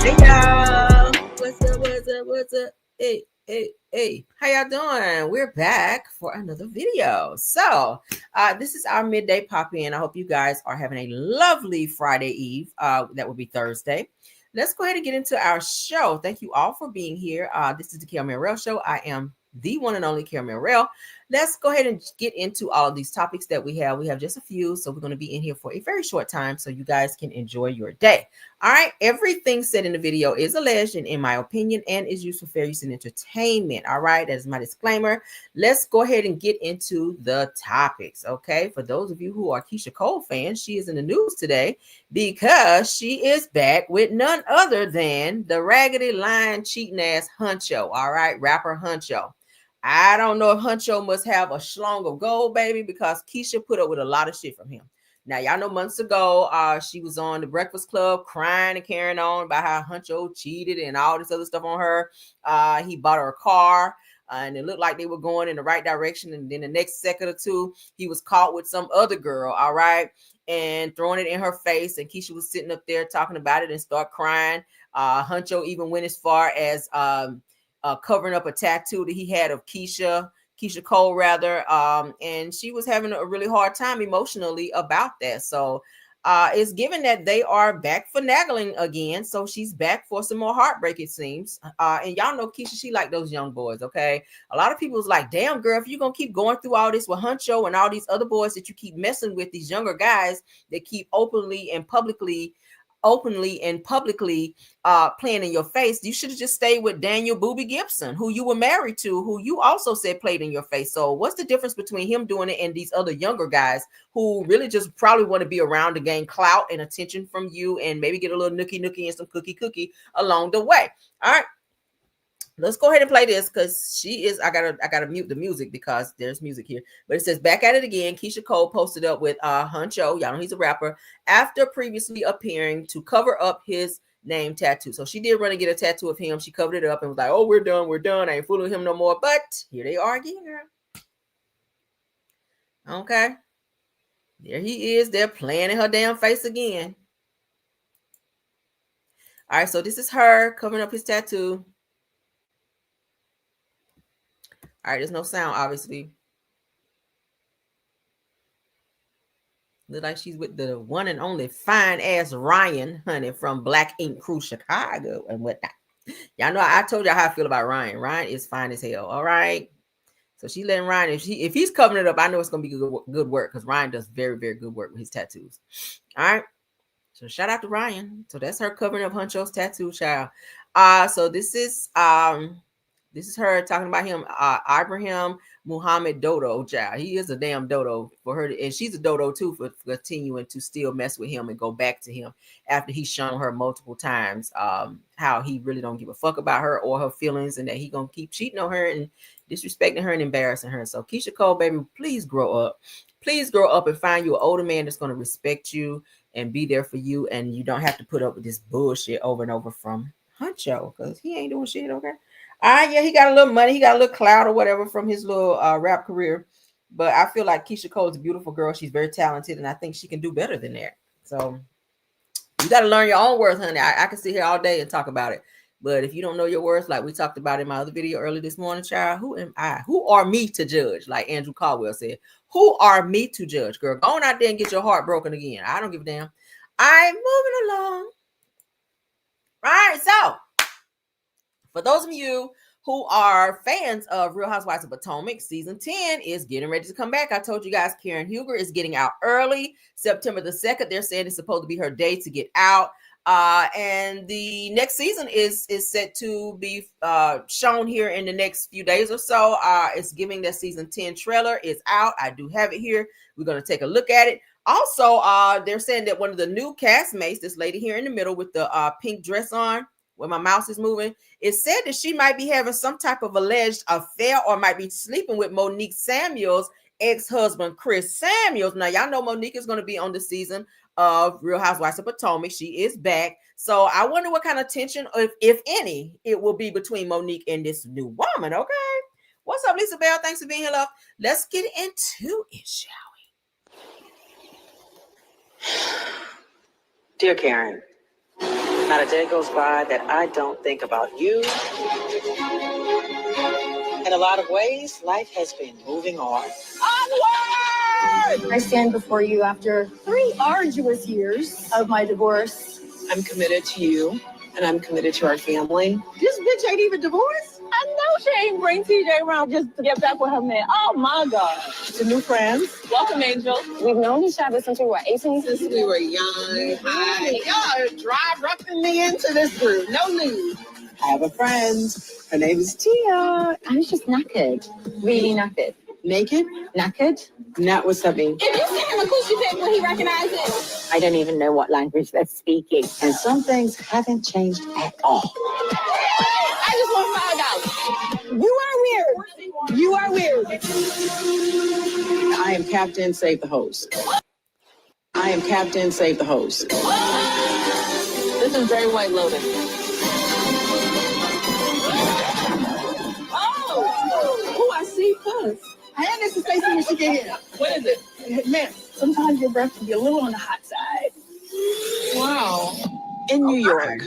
Hey y'all, what's up? Hey, how y'all doing? We're back for another video. So, this is our midday pop-in. I hope you guys are having a lovely Friday Eve. That will be Thursday. Let's go ahead and get into our show. Thank you all for being here. This is the Kayla Morrell Show. I am the one and only Kayla Morrell. Let's go ahead and get into all of these topics that we have. We have just a few, so we're going to be in here for a very short time so you guys can enjoy your day. All right, everything said in the video is alleged and in my opinion and is used for fair use and entertainment. All right, that is my disclaimer. Let's go ahead and get into the topics, okay? For those of you who are Keyshia Cole fans, she is in the news today because she is back with none other than the raggedy line cheating ass Huncho, all right, rapper Huncho. I don't know if Huncho must have a schlong of gold, baby, because Keyshia put up with a lot of shit from him. Now, y'all know months ago, she was on the Breakfast Club crying and carrying on about how Huncho cheated and all this other stuff on her. He bought her a car, and it looked like they were going in the right direction. And then the next second or two, he was caught with some other girl, all right, and throwing it in her face. And Keyshia was sitting up there talking about it and start crying. Huncho even went as far as covering up a tattoo that he had of Keyshia Cole rather, and she was having a really hard time emotionally about that. So it's given that they are back finagling again, so she's back for some more heartbreak, it seems. And y'all know Keyshia, she like those young boys, okay? A lot of people was like, damn girl, if you're gonna keep going through all this with Huncho and all these other boys that you keep messing with, these younger guys that keep openly and publicly playing in your face, you should have just stayed with Daniel Booby Gibson, who you were married to, who you also said played in your face. So what's the difference between him doing it and these other younger guys who really just probably want to be around to gain clout and attention from you and maybe get a little nookie and some cookie along the way? All right, let's go ahead and play this because she is. I gotta mute the music because there's music here. But it says back at it again. Keyshia Cole posted up with Huncho. Y'all know he's a rapper after previously appearing to cover up his name tattoo. So she did run and get a tattoo of him. She covered it up and was like, "Oh, we're done. I ain't fooling him no more." But here they are again, girl. Okay, there he is. They're playing in her damn face again. All right, so this is her covering up his tattoo. All right, there's no sound, obviously. Look like she's with the one and only fine ass Ryan, honey, from Black Ink Crew Chicago and whatnot. Y'all know I told y'all how I feel about Ryan. Ryan is fine as hell. All right. So she letting Ryan, if he's covering it up, I know it's gonna be good work because Ryan does very, very good work with his tattoos. All right. So shout out to Ryan. So that's her covering up Huncho's tattoo, child. So this is her talking about him, Ibrahim Muhammad Dodo, child. He is a damn dodo for her, and she's a dodo too for continuing to still mess with him and go back to him after he's shown her multiple times how he really don't give a fuck about her or her feelings, and that he gonna keep cheating on her and disrespecting her and embarrassing her. So Keyshia Cole, baby, please grow up. Please grow up and find you an older man that's gonna respect you and be there for you, and you don't have to put up with this bullshit over and over from Huncho because he ain't doing shit, okay? Yeah, he got a little money, he got a little clout or whatever from his little rap career. But I feel like Keyshia Cole is a beautiful girl. She's very talented, and I think she can do better than that. So you got to learn your own worth, honey. I can sit here all day and talk about it. But if you don't know your worth, like we talked about in my other video earlier this morning, child, who am I? Who are me to judge? Like Andrew Caldwell said, who are me to judge, girl? Go on out there and get your heart broken again. I don't give a damn. I'm moving along. All right, so for those of you who are fans of Real Housewives of Potomac, season 10 is getting ready to come back. I told you guys Karen Huger is getting out early, September the 2nd. They're saying it's supposed to be her day to get out. And the next season is set to be shown here in the next few days or so. It's giving that season 10 trailer is out. I do have it here. We're going to take a look at it. Also, they're saying that one of the new castmates, this lady here in the middle with the pink dress on, where my mouse is moving, it said that she might be having some type of alleged affair or might be sleeping with Monique Samuels' ex-husband, Chris Samuels. Now, y'all know Monique is going to be on the season of Real Housewives of Potomac. She is back. So I wonder what kind of tension, if any, it will be between Monique and this new woman, okay? What's up, Lisa Bell? Thanks for being here, love. Let's get into it, shall we? Dear Karen, Not a day goes by that I don't think about you. In a lot of ways, life has been moving on. Onward! I stand before you after 3 arduous years of my divorce. I'm committed to you, and I'm committed to our family. This bitch ain't even divorced. I know she ain't bring TJ around just to get back with her man. Oh my God. To new friends. Welcome, Angel. We've known each other since we were 18. Since we were young. Hi. Y'all dry roughing me into this group. No news. I have a friend. Her name is Tia. I was just knackered. Really knackered. Naked? Knackered? Not what's up, me. If you see him a coochie pic, will he recognize it? I don't even know what language they're speaking. And some things haven't changed at all. I just want $5. You are weird. You are weird. I am Captain Save the Host. I am Captain Save the Host. This is very white loaded. Oh, I see us. I had this to say something when she get here. What is it? Man, sometimes your breath can be a little on the hot side. Wow. In New York,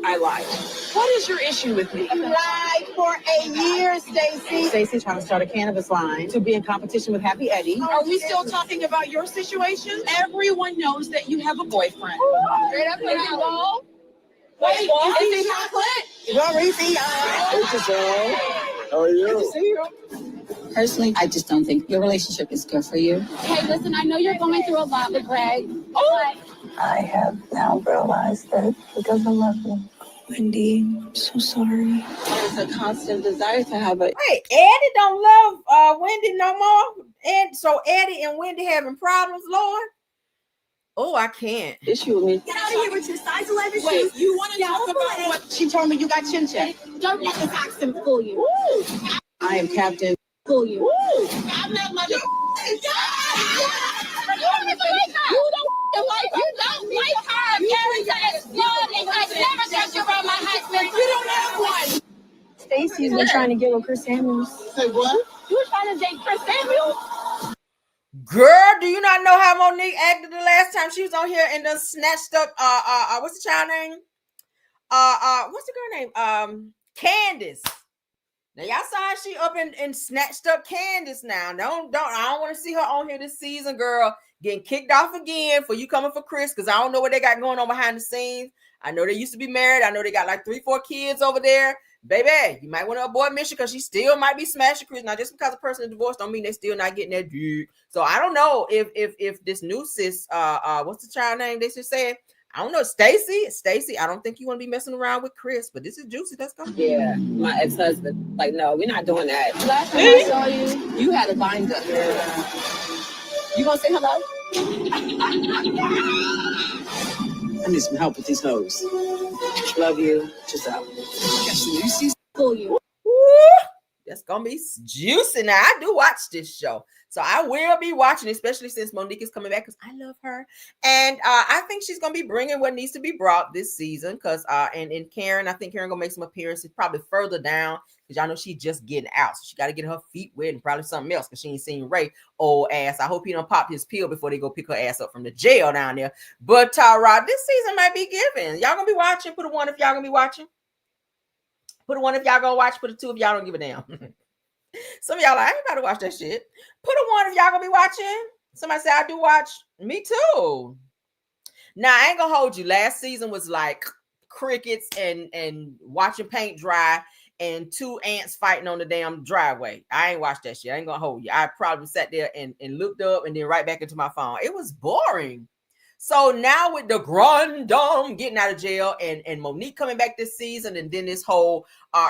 I lied. What is your issue with me? Lied for a year, Stacy. Stacy trying to start a cannabis line to be in competition with Happy Eddie. Are we still talking about your situation? Everyone knows that you have a boyfriend. Straight up and down. Wait, Is is he he chocolate? How are you? Personally, I just don't think your relationship is good for you. Hey, listen, I know you're going through a lot with Greg, but I have now realized that he doesn't love me. Wendy, I'm so sorry. There's a constant desire to have a Wait, Eddie don't love Wendy no more. And so Eddie and Wendy having problems, Lord. Oh, I can't. issue with me. Get out of here with your size 11 Wait, shoes. you want to talk about what She told me you got chin check. don't let this accent fool you. I am Captain. Fool you. I'm not mother. You don't like her. Character exploding. I never said you were my husband. You don't have one. Stacy's been trying to get with Chris Samuels. Say what? You were trying to date Chris Samuels? Girl, do you not know how Monique acted the last time she was on here and done snatched up what's the child name? What's the girl name? Candace. Now y'all saw how she up and snatched up Candace now. I don't want to see her on here this season, girl, getting kicked off again for you coming for Chris, because I don't know what they got going on behind the scenes. I know they used to be married. I know they got like 3-4 kids over there. Baby, you might want to avoid Misha because she still might be smashing Chris. Now, just because a person is divorced don't mean they still not getting that dick. So I don't know if this new sis, what's the child name they should say? I don't know, Stacy. I don't think you want to be messing around with Chris, but this is juicy. Let's go. Yeah, my ex-husband. Like, no, we're not doing that. Last time I saw you, You had a bind up. you gonna say hello? I need some help with these hoes. Love you. Just out. Fool you. Woo! That's gonna be juicy. Now I do watch this show, so I will be watching, especially since Monique is coming back because I love her, and I think she's gonna be bringing what needs to be brought this season. Because and Karen, I think Karen gonna make some appearances probably further down because y'all know she's just getting out, so she got to get her feet wet and probably something else because she ain't seen Ray old ass. I hope he don't pop his pill before they go pick her ass up from the jail down there. But Rod, this season might be giving. Y'all gonna be watching. Put a 1 if y'all gonna be watching. Put a 1 if y'all gonna watch. Put a 2 if y'all don't give a damn. Some of y'all like, I ain't about to watch that shit. Put a 1 if y'all gonna be watching. Somebody say I do watch. Me too. Now I ain't gonna hold you. Last season was like crickets and watching paint dry and 2 ants fighting on the damn driveway. I ain't watched that shit. I ain't gonna hold you. I probably sat there and looked up and then right back into my phone. It was boring. So now with the Grand Dame getting out of jail and Monique coming back this season, and then this whole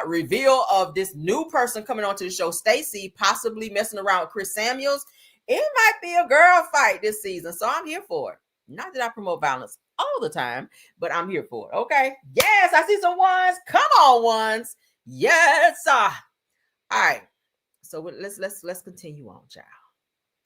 reveal of this new person coming onto the show, Stacy, possibly messing around with Chris Samuels, it might be a girl fight this season. So I'm here for it. Not that I promote violence all the time, but I'm here for it. Okay. Yes, I see some ones. Come on, ones. Yes. All right. So let's continue on, child.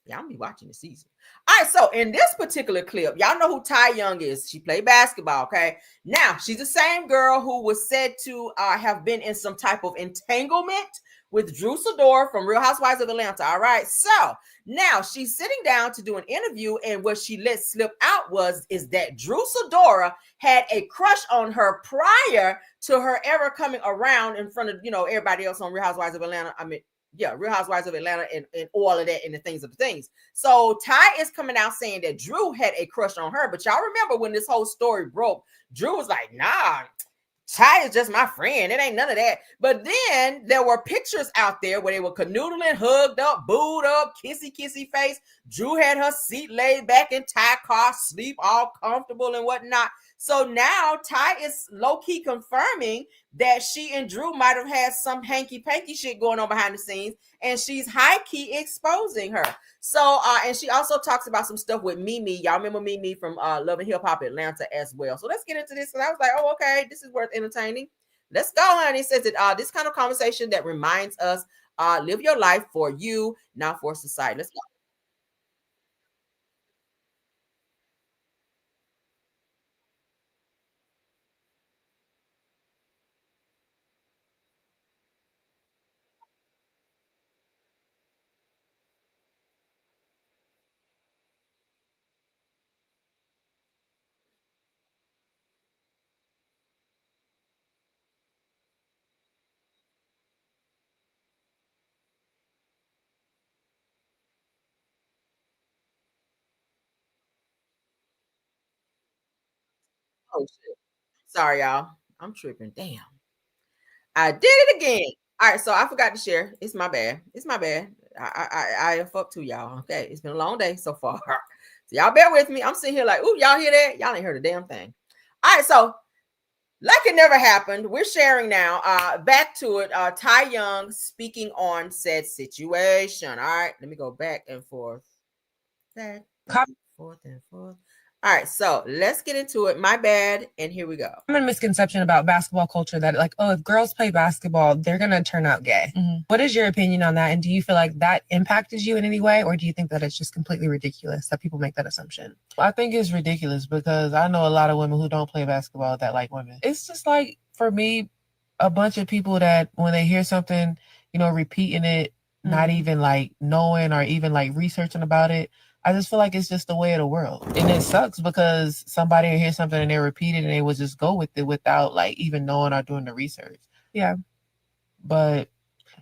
Y'all be watching the season. All right, so in this particular clip, y'all know who Ty Young is. She played basketball, okay? Now, she's the same girl who was said to have been in some type of entanglement with Drew Sidora from Real Housewives of Atlanta, all right? So, now she's sitting down to do an interview, and what she let slip out is that Drew Sidora had a crush on her prior to her ever coming around in front of, everybody else on Real Housewives of Atlanta. Real Housewives of Atlanta and all of that and the things. So Ty is coming out saying that Drew had a crush on her. But y'all remember when this whole story broke, Drew was like, nah, Ty is just my friend. It ain't none of that. But then there were pictures out there where they were canoodling, hugged up, booed up, kissy face. Drew had her seat laid back in Ty car, sleep all comfortable and whatnot. So now Ty is low-key confirming that she and Drew might have had some hanky-panky shit going on behind the scenes, and she's high-key exposing her. So, and she also talks about some stuff with Mimi. Y'all remember Mimi from Love and Hip Hop Atlanta as well. So let's get into this. And I was like, oh, okay, this is worth entertaining. Let's go, honey. It says that this kind of conversation that reminds us, live your life for you, not for society. Let's go. Oh, shit. Sorry, y'all. I'm tripping. Damn. I did it again. All right, so I forgot to share. It's my bad. I am fucked too, y'all. Okay, it's been a long day so far. So y'all bear with me. I'm sitting here like, ooh, y'all hear that? Y'all ain't heard a damn thing. All right, so like it never happened. We're sharing now. Back to it. Ty Young speaking on said situation. All right, let me go back and forth. Back and forth and forth. All right, so let's get into it. My bad, and here we go. Common misconception about basketball culture that like, oh, if girls play basketball, they're gonna turn out gay. Mm-hmm. What is your opinion on that? And do you feel like that impacted you in any way, or do you think that it's just completely ridiculous that people make that assumption? I think it's ridiculous because I know a lot of women who don't play basketball that like women. It's just like, for me, a bunch of people that when they hear something, repeating it, not even like knowing or even like researching about it, I just feel like it's just the way of the world. And it sucks because somebody will hear something and they repeat it and they will just go with it without like even knowing or doing the research. Yeah. But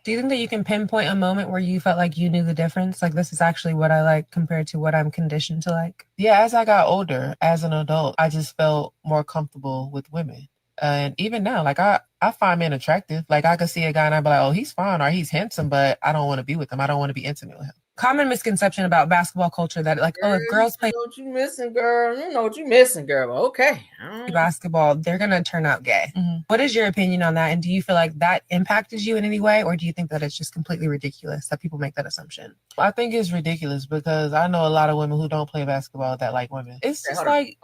do you think that you can pinpoint a moment where you felt like you knew the difference? Like, this is actually what I like compared to what I'm conditioned to like? Yeah, as I got older, as an adult, I just felt more comfortable with women. And even now, like I find men attractive. Like I could see a guy and I'd be like, oh, he's fine or he's handsome, but I don't want to be with him. I don't want to be intimate with him. Common misconception about basketball culture that like, oh, if girls play, you know what you missing, girl. You know what you missing, girl. Okay. Basketball, they're gonna turn out gay. Mm-hmm. What is your opinion on that? And do you feel like that impacted you in any way, or do you think that it's just completely ridiculous that people make that assumption? I think it's ridiculous because I know a lot of women who don't play basketball that like women. It's just like.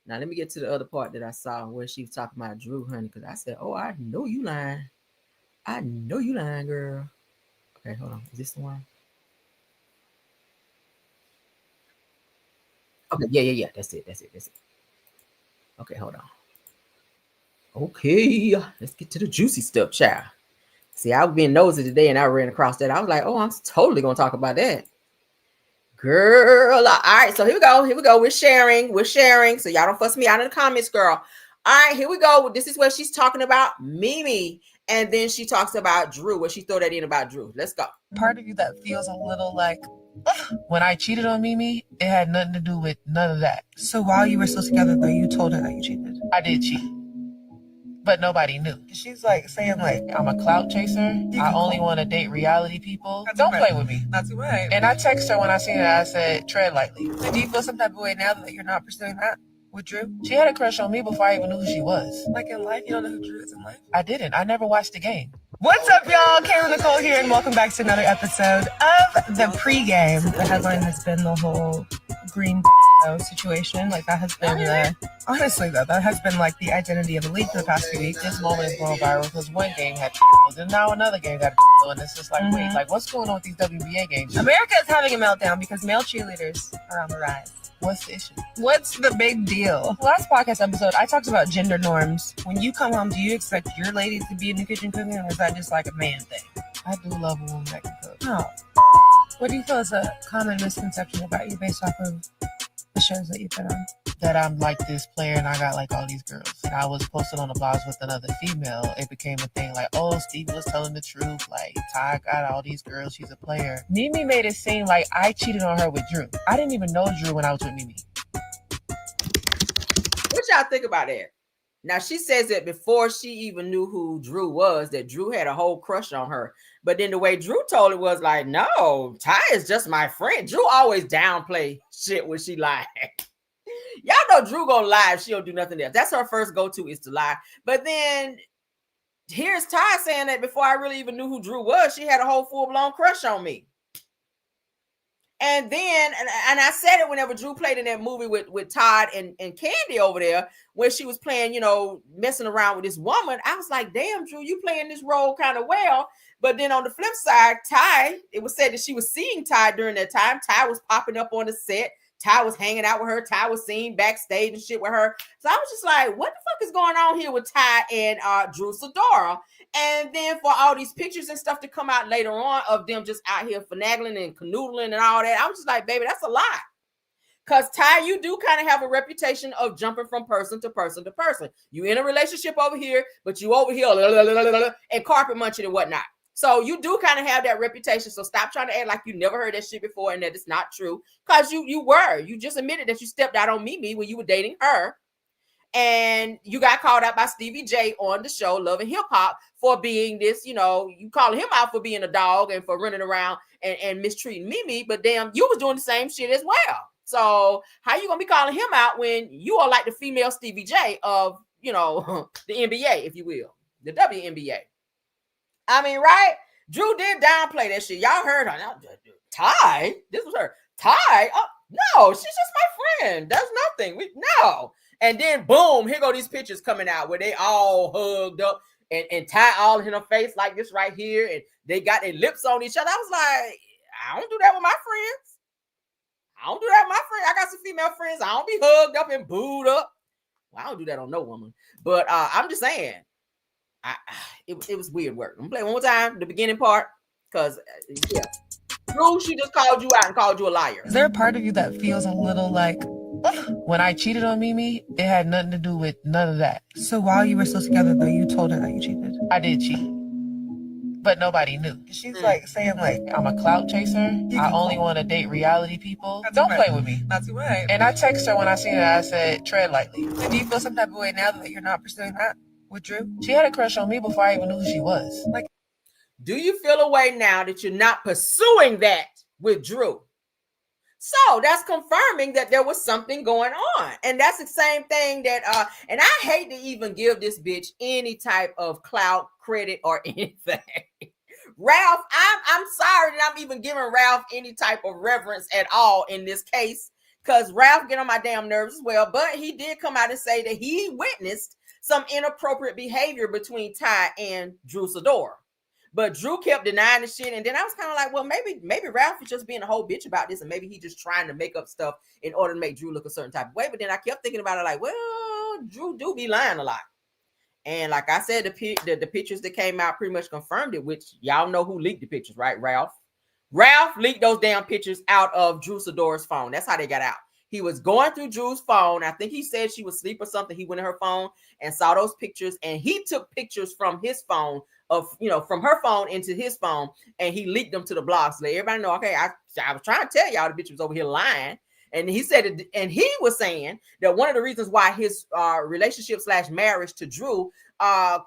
Now let me get to the other part that I saw where she was talking about Drew, honey, because I said, "Oh, I know you lying. I know you lying, girl." Okay, hold on. Is this the one? Okay, yeah. That's it. Okay, hold on. Okay, let's get to the juicy stuff, child. See, I was being nosy today and I ran across that. I was like, oh, I'm totally gonna talk about that. Girl, all right, so here we go. We're sharing. So y'all don't fuss me out in the comments, girl. All right, here we go. This is where she's talking about Mimi, and then she talks about Drew, where she throw that in about Drew. Let's go. Part of you that feels a little like, when I cheated on Mimi, it had nothing to do with none of that. So while you were still together, though, you told her that you cheated? I did cheat, but nobody knew. She's like saying like, I'm a clout chaser. I only want to date reality people. Don't play with me. That's right. And I text her when I seen it. I said, tread lightly. So do you feel some type of way now that you're not pursuing that with Drew? She had a crush on me before I even knew who she was. Like in life, you don't know who Drew is in life? I didn't. I never watched the game. What's up, y'all? Kayla Nicole here, and welcome back to another episode of The Pregame. The headline has been the whole green situation. Like that has been honestly though, that has been like the identity of the league for the past few weeks. This moment is going viral because one game had and now another game got and it's just like, wait, like what's going on with these WBA games? America is having a meltdown because male cheerleaders are on the rise. What's the issue? What's the big deal? Last podcast episode, I talked about gender norms. When you come home, do you expect your lady to be in the kitchen cooking, or is that just like a man thing? I do love a woman that can cook. Oh. What do you feel is a common misconception about you based off of the shows that you've been on? That I'm like this player and I got like all these girls. And I was posted on the blogs with another female. It became a thing like, oh, Stevie was telling the truth. Like, Ty got all these girls. She's a player. Mimi made it seem like I cheated on her with Drew. I didn't even know Drew when I was with Mimi. What y'all think about that? Now, she says that before she even knew who Drew was, that Drew had a whole crush on her. But then the way Drew told it was like, no, Ty is just my friend. Drew always downplay shit when she lied. Y'all know Drew gonna lie if she don't do nothing else. That's her first go-to is to lie. But then here's Ty saying that before I really even knew who Drew was, she had a whole full-blown crush on me. And then, and I said it whenever Drew played in that movie with Todd and Candy over there, where she was playing, you know, messing around with this woman. I was like, damn, Drew, you playing this role kind of well. But then on the flip side, Ty, it was said that she was seeing Ty during that time. Ty was popping up on the set. Ty was hanging out with her. Ty was seen backstage and shit with her. So I was just like, what the fuck is going on here with Ty and Drew Sidora? And then for all these pictures and stuff to come out later on of them just out here finagling and canoodling and all that, I was just like, baby, that's a lie. Because Ty, you do kind of have a reputation of jumping from person to person to person. You in a relationship over here, but you over here and carpet munching and whatnot. So you do kind of have that reputation. So stop trying to act like you never heard that shit before and that it's not true. Because you just admitted that you stepped out on Mimi when you were dating her. And you got called out by Stevie J on the show, Love and Hip Hop, for being this, you know, you calling him out for being a dog and for running around and mistreating Mimi. But damn, you was doing the same shit as well. So how you going to be calling him out when you are like the female Stevie J of, you know, the NBA, if you will, the WNBA? I mean, right? Drew did downplay that shit. Y'all heard her. Ty? This was her. Ty? Oh, no, she's just my friend. That's nothing. No. And then, boom, here go these pictures coming out where they all hugged up and Ty all in her face like this right here. And they got their lips on each other. I was like, I don't do that with my friends. I got some female friends. I don't be hugged up and booed up. Well, I don't do that on no woman. But I'm just saying. It was weird work. I'm gonna play one more time, the beginning part, because yeah, Drew, she just called you out and called you a liar. Is there a part of you that feels a little like when I cheated on Mimi, it had nothing to do with none of that. So while you were still together, though, you told her that you cheated? I did cheat, but nobody knew. She's like saying like, I'm a clout chaser. I only want to date reality people. Don't play with me. That's right. And I text her when I seen her. I said, tread lightly. Do you feel some type of way now that you're not pursuing that with Drew? She had a crush on me before I even knew who she was. Like, do you feel a way now that you're not pursuing that with Drew? So that's confirming that there was something going on. And that's the same thing that, and I hate to even give this bitch any type of clout, credit, or anything. Ralph, I'm sorry that I'm even giving Ralph any type of reverence at all in this case, because Ralph get on my damn nerves as well. But he did come out and say that he witnessed some inappropriate behavior between Ty and Drew Sidora. But Drew kept denying the shit. And then I was kind of like, well, maybe Ralph is just being a whole bitch about this. And maybe he's just trying to make up stuff in order to make Drew look a certain type of way. But then I kept thinking about it like, well, Drew do be lying a lot. And like I said, the pictures that came out pretty much confirmed it, which y'all know who leaked the pictures, right? Ralph leaked those damn pictures out of Drew Sidora's phone. That's how they got out. He was going through Drew's phone. I think he said she was asleep or something. He went in her phone and saw those pictures, and he took pictures from his phone from her phone into his phone, and he leaked them to the blog. So let everybody know, okay, I was trying to tell y'all the bitch was over here lying. And he said, and he was saying that one of the reasons why his relationship / marriage to Drew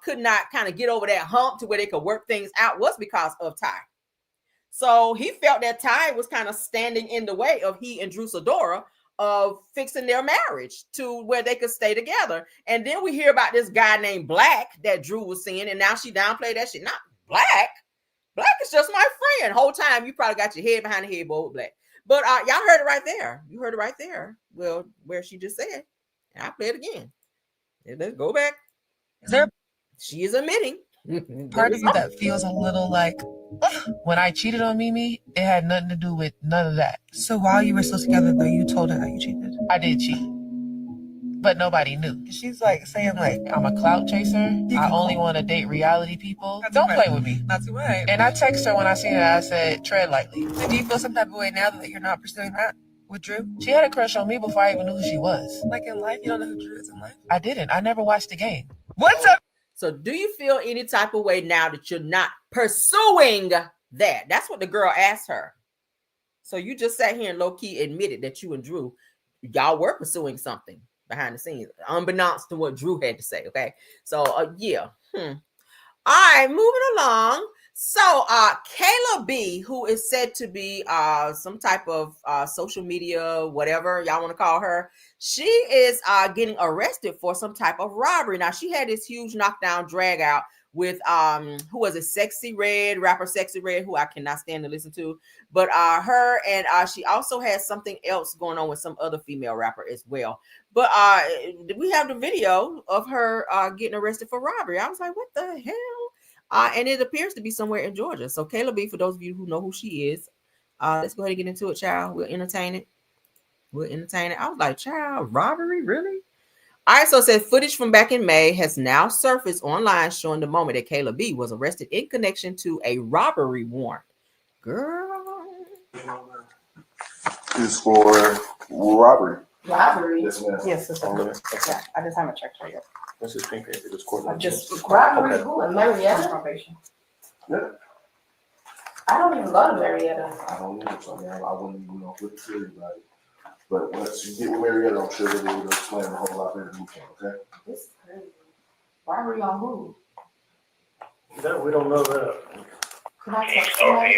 could not kind of get over that hump to where they could work things out was because of Ty. So he felt that Ty was kind of standing in the way of he and Drew Sidora of fixing their marriage to where they could stay together. And then we hear about this guy named Black that Drew was seeing, and now she downplayed that shit. Not Black is just my friend. Whole time you probably got your head behind the headboard with Black. But y'all heard it right there. You heard it right there. Well, where she just said, and I'll play it again. And let's go back. Is there She is admitting. a part of you that feels a little like, When I cheated on Mimi, it had nothing to do with none of that. so while you were still together though, you told her that you cheated? I did cheat, but nobody knew. She's like saying like, I'm a clout chaser. I only want to date reality people. Don't play with me. That's right. And I texted her when I seen it. I said, tread lightly. So do you feel some type of way now that you're not pursuing that with Drew? She had a crush on me before I even knew who she was. Like in life, you don't know who Drew is in life? I didn't. I never watched the game. What's up? So do you feel any type of way now that you're not pursuing that? That's what the girl asked her. So you just sat here and low-key admitted that you and Drew, y'all were pursuing something behind the scenes, unbeknownst to what Drew had to say. Okay. So yeah. All right, moving along. So Kayla B, who is said to be some type of social media, whatever y'all want to call her, she is getting arrested for some type of robbery. Now, she had this huge knockdown drag out with who was it, Sexy Red, rapper Sexy Red, who I cannot stand to listen to. But her, and she also has something else going on with some other female rapper as well. But we have the video of her getting arrested for robbery. I was like, what the hell? And it appears to be somewhere in Georgia. So Kayla B, for those of you who know who she is, let's go ahead and get into it, child. We'll entertain it. I was like, child, robbery, really? All right, so it says footage from back in May has now surfaced online showing the moment that Kayla B was arrested in connection to a robbery warrant. Girl. Is for robbery. Robbery? Yes, ma'am. Yes, it's Okay. yeah, I just haven't checked her yet. That's just pink paper. Just court. I just Robbery, Okay. who? In Marietta? probation. Yeah. I don't even go to Marietta. I don't know. So I wouldn't even know what to tell you about it. But once you get with Marietta, I'm sure that they will explain a whole lot better than you can. Okay. This is crazy. Robbery on who? That we don't know that. Can I text somebody?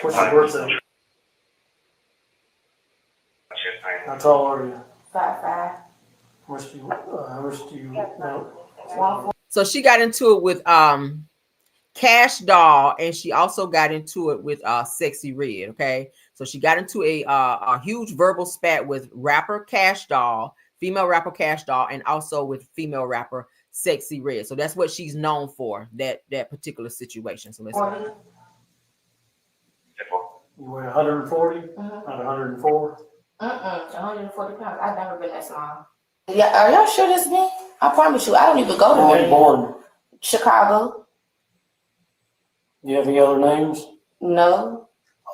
What's your birthday? How tall are you? 5'5". How much do you know? So she got into it with Cash Doll, and she also got into it with Sexy Red. Okay, so she got into a huge verbal spat with rapper Cash Doll, female rapper Cash Doll, and also with female rapper Sexy Red. So that's what she's known for, that particular situation. So let's You weigh 140, not 104. 140 pounds. I've never been that small. Yeah, are y'all sure this me? I promise you, I don't even go to Where were you born? Chicago. You have any other names? No.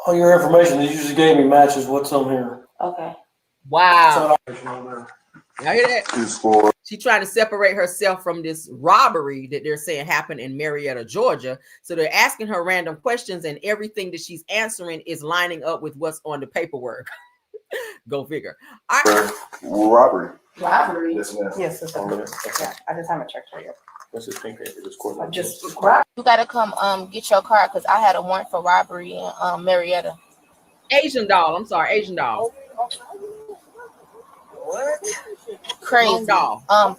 All your information that you just gave me matches what's on here. Okay. wow. That's all on there. Y'all hear that? Is for She trying to separate herself from this robbery that they're saying happened in Marietta, Georgia. So they're asking her random questions, and everything that she's answering is lining up with what's on the paperwork. Go figure. All right. robbery. Robbery. Yes, ma'am. Yes, it's Okay. yeah, I just haven't checked her yet. That's just pink paper. Just court. I just You gotta come get your car because I had a warrant for robbery in Marietta. Asian doll. I'm sorry, Asian doll. Crazy. Wrong doll.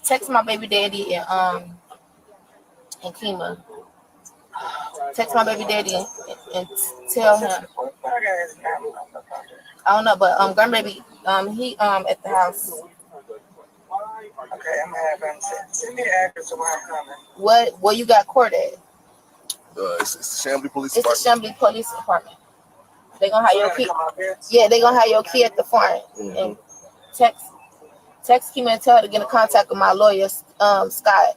Text my baby daddy and Kima. Text my baby daddy and tell him. I don't know, but grandbaby, he at the house. Okay, I'm gonna have him send me the address of where I'm coming. Where you got court at? It's the Chambly Police It's the Department. Chambly Police Department. They gonna have your Somebody key. come out there? Yeah, they gonna have your key at the front. And text Kima and tell her to get in contact with my lawyer, Scott.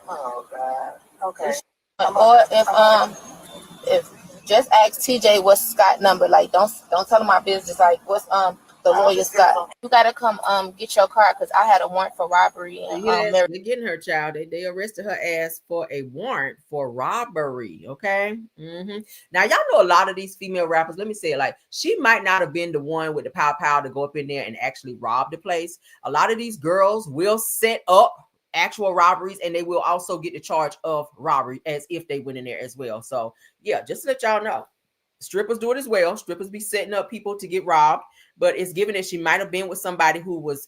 Oh God. Okay. Or if just ask TJ what's Scott's number. Like don't tell him my business. Like what's the lawyer Scott. You gotta come get your car because I had a warrant for robbery and They're getting her, child. They arrested her ass for a warrant for robbery. Okay. Now y'all know a lot of these female rappers. Let me say it like she might not have been the one with the pow to go up in there and actually rob the place. A lot of these girls will set up actual robberies, and they will also get the charge of robbery as if they went in there as well. So yeah, just to let y'all know, strippers do it as well. Strippers be setting up people to get robbed, but it's given that she might have been with somebody who was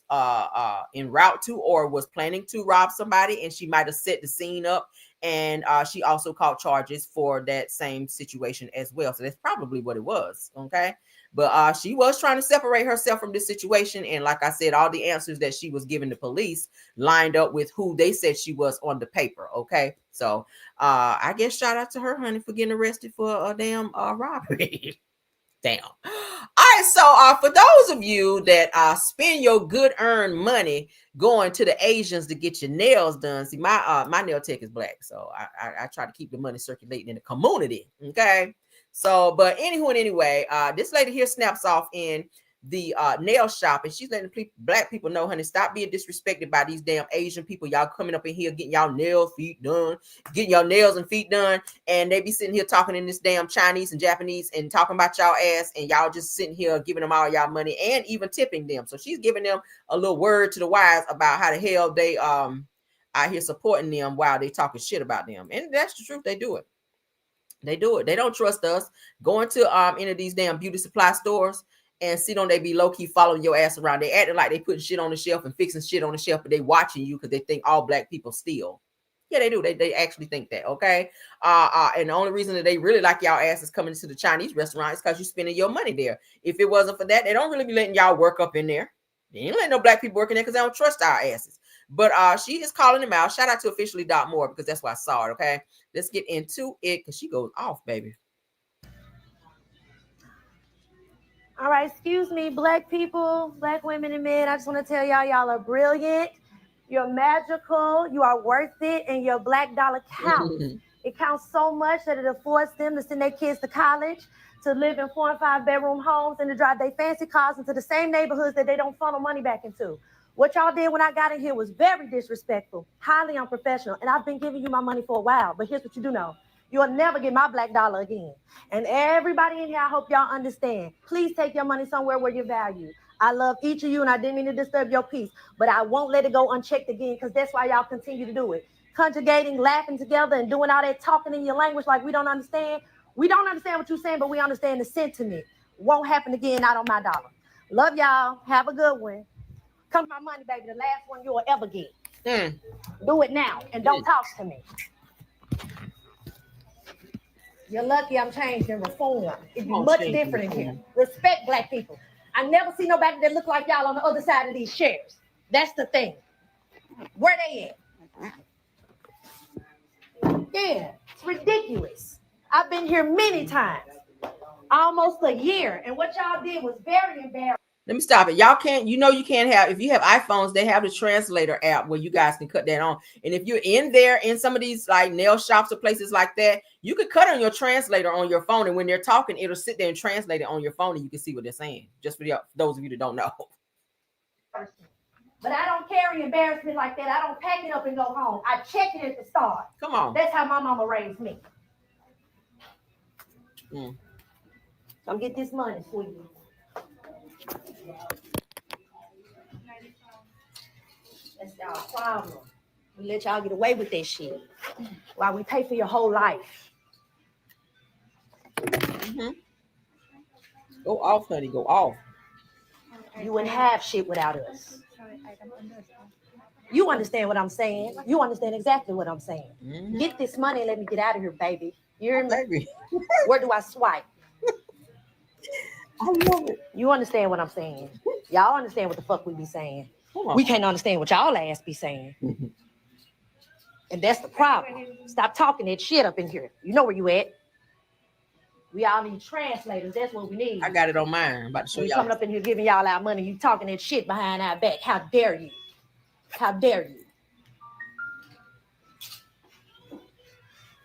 en route to or was planning to rob somebody, and she might have set the scene up and she also caught charges for that same situation as well. So that's probably what it was. Okay. But she was trying to separate herself from this situation. And like I said, all the answers that she was giving the police lined up with who they said she was on the paper. Okay. So I guess shout out to her, honey, for getting arrested for a damn robbery. Damn. All right. So for those of you that spend your good earned money going to the Asians to get your nails done. See, my nail tech is black. So I try to keep the money circulating in the community. Okay. So, but anywho and anyway, this lady here snaps off in the nail shop, and she's letting black people know, honey, stop being disrespected by these damn Asian people. Y'all coming up in here getting y'all nails, feet done, getting y'all nails and feet done, and they be sitting here talking in this damn Chinese and Japanese and talking about y'all ass, and y'all just sitting here giving them all y'all money and even tipping them. So she's giving them a little word to the wise about how the hell they out here supporting them while they talking shit about them. And that's the truth. They do it. They do it. They don't trust us. Going to any of these damn beauty supply stores and see don't they be low-key following your ass around. They acting like they putting shit on the shelf and fixing shit on the shelf, but they watching you because they think all black people steal. Yeah, they do. They actually think that, okay? And the only reason that they really like y'all asses coming to the Chinese restaurant is because you're spending your money there. If it wasn't for that, they don't really be letting y'all work up in there. They ain't letting no black people work in there because they don't trust our asses. But she is calling them out. Shout out to officially.more because that's why I saw it, okay? Let's get into it because she goes off, baby. All right, excuse me, black people, black women and men. I just want to tell y'all are brilliant. You're magical. You are worth it. And your black dollar counts. It counts so much that it affords them to send their kids to college, to live in 4 and 5 bedroom homes, and to drive their fancy cars into the same neighborhoods that they don't funnel money back into. What y'all did when I got in here was very disrespectful, highly unprofessional, and I've been giving you my money for a while. But here's what you do know. You'll never get my black dollar again. And everybody in here, I hope y'all understand. Please take your money somewhere where you're valued. I love each of you, and I didn't mean to disturb your peace, but I won't let it go unchecked again because that's why y'all continue to do it. Conjugating, laughing together, and doing all that talking in your language like we don't understand. We don't understand what you're saying, but we understand the sentiment. Won't happen again, not on my dollar. Love y'all. Have a good one. Come to my money, baby, the last one you'll ever get. Do it now, and don't talk to me. You're lucky I'm changed and reformed. It'd be much different in here. Respect black people. I never see nobody that look like y'all on the other side of these chairs. That's the thing. Where they at? Yeah, it's ridiculous. I've been here many times. Almost a year. And what y'all did was very embarrassing. Let me stop it. Y'all can't, you can't have, if you have iPhones, they have the translator app where you guys can cut that on. And if you're in there in some of these like nail shops or places like that, you could cut on your translator on your phone. And when they're talking, it'll sit there and translate it on your phone and you can see what they're saying. Just for those of you that don't know. But I don't carry embarrassment like that. I don't pack it up and go home. I check it at the start. Come on. That's how my mama raised me. Come get this money, sweetie. That's our problem. We let y'all get away with that shit while we pay for your whole life. Go off, honey. Go off. You wouldn't have shit without us. You understand what I'm saying? You understand exactly what I'm saying. Get this money and let me get out of here, baby. You hear me? Baby. Where do I swipe? I love it. You understand what I'm saying? Y'all understand what the fuck we be saying. We can't understand what y'all ass be saying. And that's the problem. Stop talking that shit up in here. You know where you at. We all need translators. That's what we need. I got it on mine. I'm about to show y'all. You coming up in here giving y'all our money. You talking that shit behind our back. How dare you? How dare you?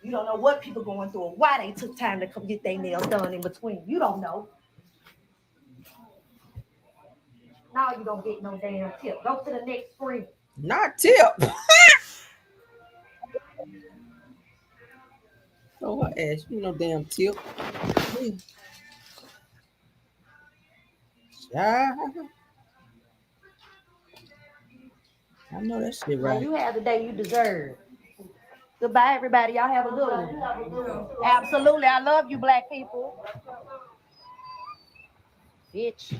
You don't know what people going through or why they took time to come get their nails done in between. You don't know. Now you don't get no damn tip. Go to the next screen. Not tip. Oh, her ass. You no damn tip. I know that shit right. Now you have the day you deserve. Goodbye, everybody. Y'all have a good one. Absolutely. I love you, black people. Bitch.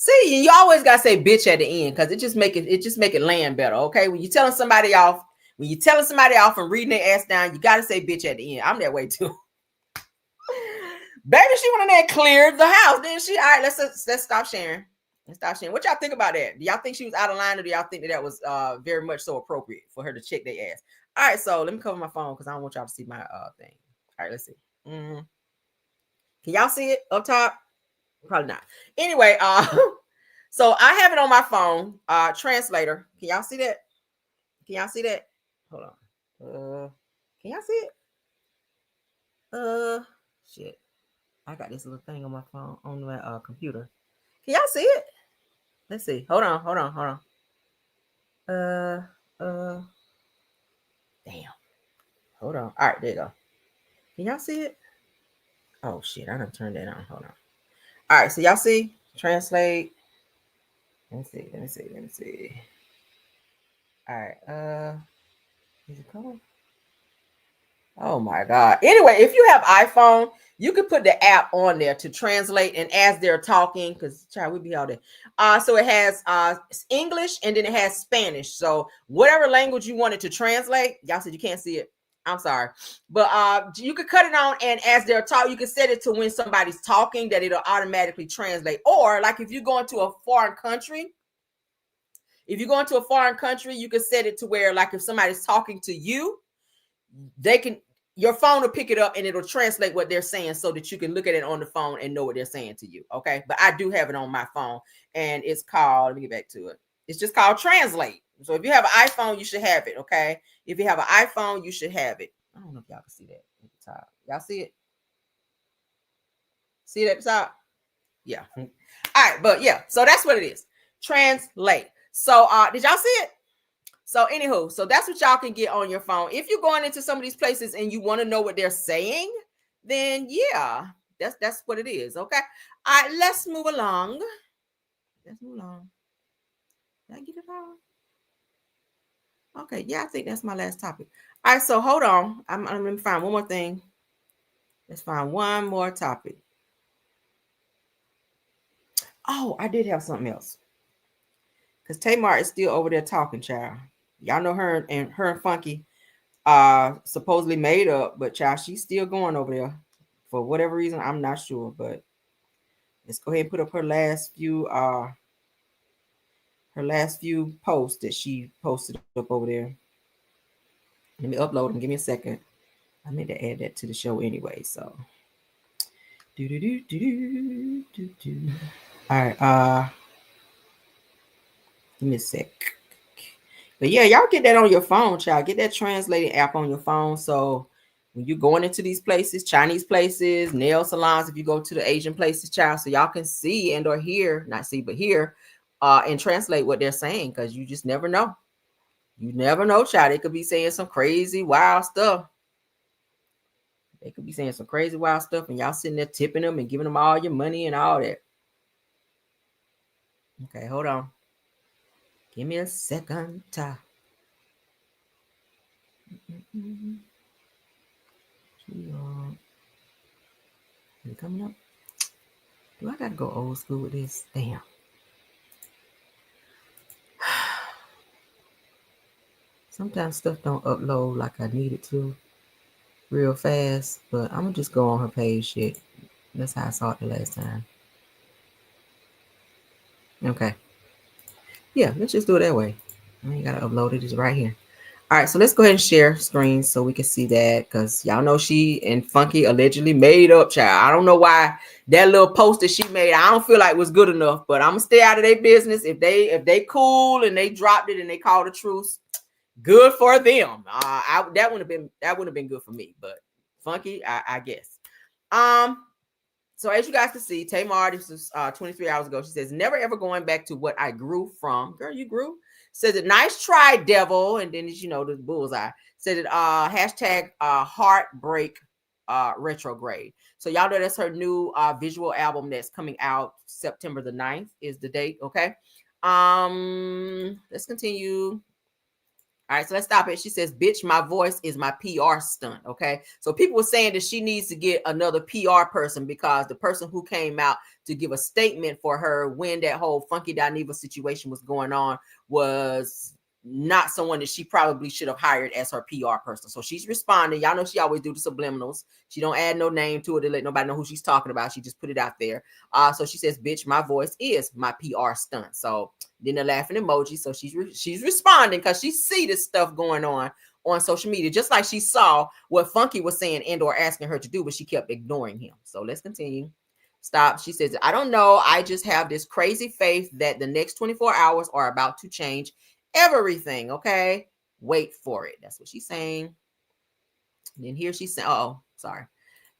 See, you always gotta say bitch at the end because it just make it land better. Okay, when you telling somebody off, When you're telling somebody off and reading their ass down, you got to say bitch at the end. I'm that way too. Baby, she went in there and cleared the house, didn't she? All right, let's stop sharing. Let's stop sharing. What y'all think about that? Do y'all think she was out of line, or do y'all think that was very much so appropriate for her to check their ass? All right, so let me cover my phone because I don't want y'all to see my thing. All right, let's see. Can y'all see it up top? Probably not. Anyway, so I have it on my phone. Translator. Can y'all see that? Can y'all see that? Hold on. Can y'all see it? Shit. I got this little thing on my phone on my computer. Can y'all see it? Let's see. Hold on. Damn. Hold on. All right, there you go. Can y'all see it? Oh shit, I done turned that on. Hold on. All right, so y'all see? Translate. Let me see. All right. Is it coming? Oh my God. Anyway, if you have iPhone, you can put the app on there to translate, and as they're talking, because child, we be all there. So it has English and then it has Spanish. So whatever language you want it to translate, y'all said you can't see it. I'm sorry. But you could cut it on, and as they're talking, you can set it to when somebody's talking that it'll automatically translate. Or like if you go into a foreign country, you can set it to where like if somebody's talking to you, your phone will pick it up and it'll translate what they're saying so that you can look at it on the phone and know what they're saying to you. Okay. But I do have it on my phone, and it's called, let me get back to it. It's just called Translate. So if you have an iPhone, you should have it. Okay. If you have an iPhone, you should have it. I don't know if y'all can see that at the top. Y'all see it? See it at the top? Yeah. All right. But yeah, so that's what it is. Translate. So did y'all see it? So anywho, so that's what y'all can get on your phone. If you're going into some of these places and you want to know what they're saying, then yeah, that's what it is. Okay. All right, let's move along. Did I get it all? Okay, yeah, I think that's my last topic. All right, so hold on. I'm gonna find one more thing. Let's find one more topic. Oh, I did have something else. Because Tamar is still over there talking, child. Y'all know her and Funky supposedly made up, but child, she's still going over there for whatever reason. I'm not sure, but let's go ahead and put up her last few posts that she posted up over there. Let me upload them. Give me a second. I meant to add that to the show anyway. So all right, give me a sec. But yeah, y'all get that on your phone, child. Get that translating app on your phone. So when you're going into these places, Chinese places, nail salons, if you go to the Asian places, child, so y'all can see and or hear, not see, but hear, and translate what they're saying, because you just never know. You never know, child. They could be saying some crazy, wild stuff. And y'all sitting there tipping them and giving them all your money and all that. Okay, hold on. Give me a second. Is it coming up? Do I gotta go old school with this? Damn. Sometimes stuff don't upload like I need it to real fast, but I'm gonna just go on her page. Shit. That's how I saw it the last time. Okay. Yeah, let's just do it that way. I ain't gotta upload it. It's right here. All right, so let's go ahead and share screen so we can see that, because y'all know she and Funky allegedly made up, child. I don't know why that little post that she made, I don't feel like was good enough, but I'm gonna stay out of their business. If they cool and they dropped it and they called a truce, good for them. That wouldn't have been good for me, but Funky, I guess. So as you guys can see, Tamar, this was 23 hours ago. She says, never ever going back to what I grew from. Girl, you grew. Says it, nice try, devil. And then, the bullseye. Said it, hashtag heartbreak retrograde. So y'all know that's her new visual album that's coming out September the 9th is the date. Okay. Let's continue. All right, so let's stop it. She says, bitch, my voice is my PR stunt. Okay. So people were saying that she needs to get another PR person, because the person who came out to give a statement for her when that whole Funky Dineva situation was going on was not someone that she probably should have hired as her PR person. So she's responding. Y'all know she always do the subliminals. She don't add no name to it to let nobody know who she's talking about. She just put it out there. So she says, bitch, my voice is my PR stunt. So then the laughing emoji. So she's responding because she see this stuff going on social media, just like she saw what Funky was saying and or asking her to do, but she kept ignoring him. So let's continue. Stop. She says, I don't know. I just have this crazy faith that the next 24 hours are about to change everything. Okay. Wait for it. That's what she's saying. And then here she's saying, oh, sorry.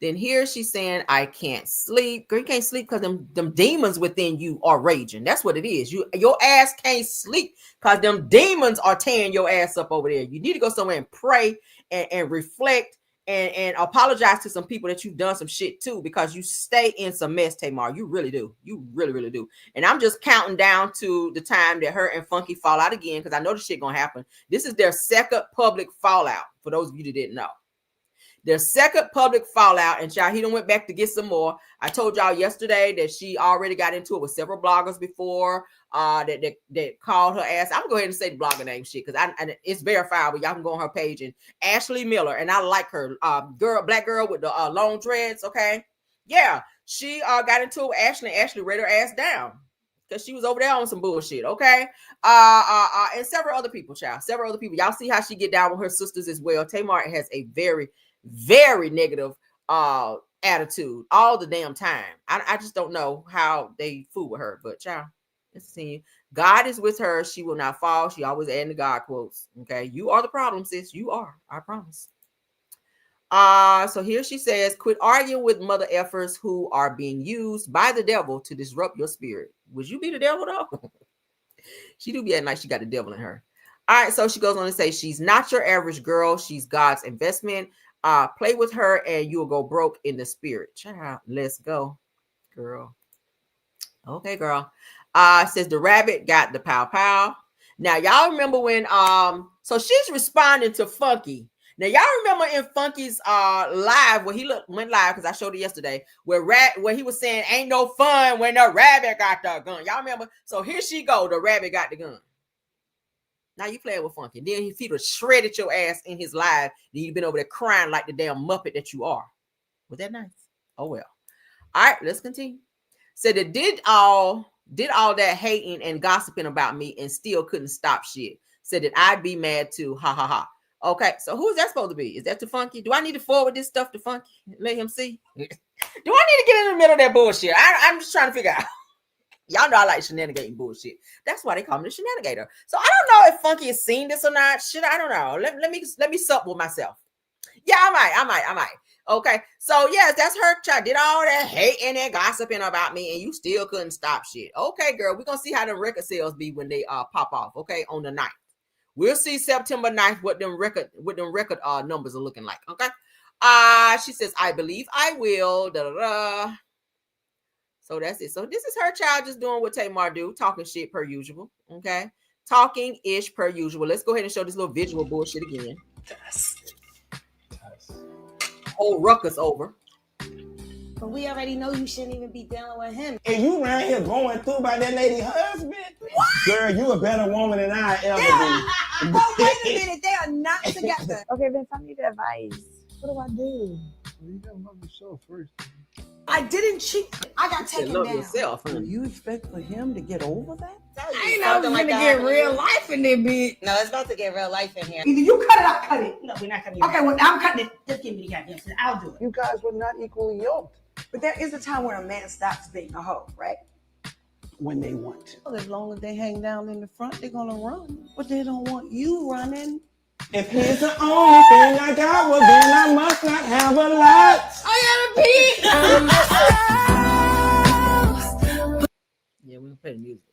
Then here she's saying, I can't sleep. Girl, you can't sleep because them demons within you are raging. That's what it is. Your ass can't sleep because them demons are tearing your ass up over there. You need to go somewhere and pray and reflect and apologize to some people that you've done some shit to, because you stay in some mess, Tamar. You really do. You really, really do. And I'm just counting down to the time that her and Funky fall out again, because I know the shit gonna happen. This is their second public fallout, for those of you that didn't know. Their second public fallout, and y'all, he done went back to get some more. I told y'all yesterday that she already got into it with several bloggers before that called her ass. I'm gonna go ahead and say the blogger name shit because it's verifiable. Y'all can go on her page, and Ashley Miller, and I like her, black girl with the long dreads. Okay, yeah, she got into it with Ashley. And Ashley read her ass down because she was over there on some bullshit. Okay, and several other people, child, several other people. Y'all see how she get down with her sisters as well. Tamar has a very, very negative attitude all the damn time. I just don't know how they fool with her, but child, let's see. God is with her. She will not fall. She always adding the God quotes. Okay, you are the problem, sis. You are. I promise. So here she says, quit arguing with mother effers who are being used by the devil to disrupt your spirit. Would you be the devil though? She do be acting like she got the devil in her. All right, so she goes on to say, she's not your average girl. She's God's investment. Play with her and you'll go broke in the spirit. Child, let's go, girl. Okay, girl. Says the rabbit got the pow pow. Now y'all remember when so she's responding to Funky. Now y'all remember in Funky's live where he went live, because I showed it yesterday, where he was saying ain't no fun when the rabbit got the gun. Y'all remember? So here she go, the rabbit got the gun. Now you playing with Funky. Then he would have shredded your ass in his live. Then you've been over there crying like the damn Muppet that you are. Was that nice? Oh well. All right, let's continue. Said that did all that hating and gossiping about me and still couldn't stop shit. Said that I'd be mad too. Ha ha ha. Okay, so who's that supposed to be? Is that to Funky? Do I need to forward this stuff to Funky? Let him see. Do I need to get in the middle of that bullshit? I'm just trying to figure out. Y'all know I like shenanigating bullshit. That's why they call me the shenanigator. So I don't know if Funky has seen this or not. Shit, I don't know. Let me sup with myself. Yeah, I might. Okay, so yes, that's her child. Did all that hating and gossiping about me, and you still couldn't stop shit. Okay, girl, we're gonna see how the record sales be when they pop off. Okay, on the 9th. We'll see September 9th what them record numbers are looking like. Okay. She says, I believe I will. Da, da, da. So that's it. So this is her child just doing what Tamar do, talking shit per usual. Okay. Talking ish per usual. Let's go ahead and show this little visual bullshit again. Whole ruckus over. But we already know you shouldn't even be dealing with him. And you around here going through by that lady husband? What? Girl, you a better woman than I ever be. Oh, wait a minute. They are not together. Okay, Vince, I need advice. What do I do? Well, you gotta love yourself first. I didn't cheat. I got taken down. Yourself, Do you expect for him to get over that? I ain't know it's gonna get real life in there, bitch. No, it's about to get real life in here. Either you cut it, I cut it. No, we're not cutting it. Okay, well, I'm cutting it. Just give me the goddamn shit. I'll do it. You guys were not equally yoked. But there is a time where a man stops being a hoe, right? When they want to. Well, as long as they hang down in the front, they're gonna run. But they don't want you running. If he's the only thing I got, well then I must not have a lot. Yeah, we can play the music.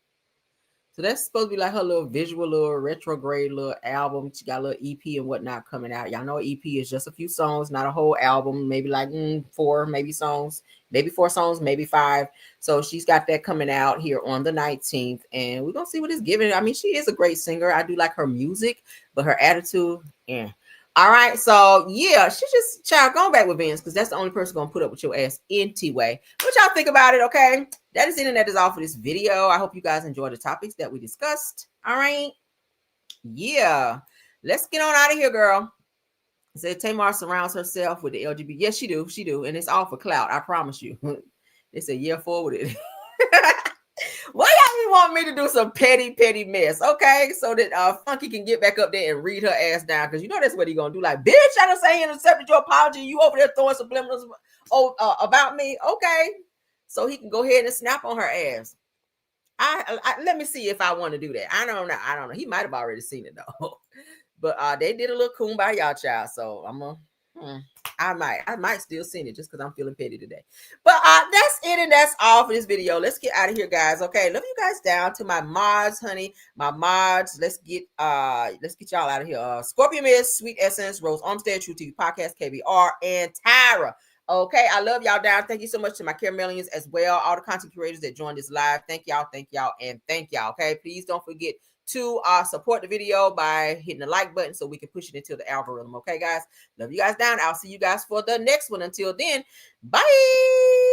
So that's supposed to be like her little visual, little retrograde little album. She got a little EP and whatnot coming out. Y'all know EP is just a few songs, not a whole album. Maybe like 4, maybe songs, maybe 4 songs, maybe 5. So she's got that coming out here on the 19th, and we're gonna see what it's giving. I mean, she is a great singer. I do like her music, but her attitude, yeah. All right, so yeah, she just going back with Vince because that's the only person gonna put up with your ass anyway. What y'all think about it? Okay, that is all for this video. I hope you guys enjoyed the topics that we discussed. All right, Yeah. Let's get on out of here, girl. Said Tamar surrounds herself with the LGBT. Yes, she do. She do. And it's all for clout. I promise you. They said, yeah, forward it. Why y'all want me to do some petty mess? Okay. So that Funky can get back up there and read her ass down. Because you know that's what he gonna do. Like, bitch, I done say and accepted your apology. You over there throwing subliminals about me. Okay. So he can go ahead and snap on her ass. I let me see if I want to do that. I don't know. He might have already seen it though. But they did a little kumbaya, child. So I'm gonna I might still send it just because I'm feeling petty today. But that's it, and that's all for this video. Let's get out of here, guys. Okay, love you guys down to my mods, honey. My mods. Let's get y'all out of here. Scorpion Miss, Sweet Essence, Rose Armstead, True TV Podcast, KBR, and Tyra. Okay, I love y'all down. Thank you so much to my Caramelians as well. All the content creators that joined this live. Thank y'all, and thank y'all. Okay, please don't forget to support the video by hitting the like button so we can push it into the algorithm. Okay, guys, love you guys down. I'll see you guys for the next one. Until then, bye.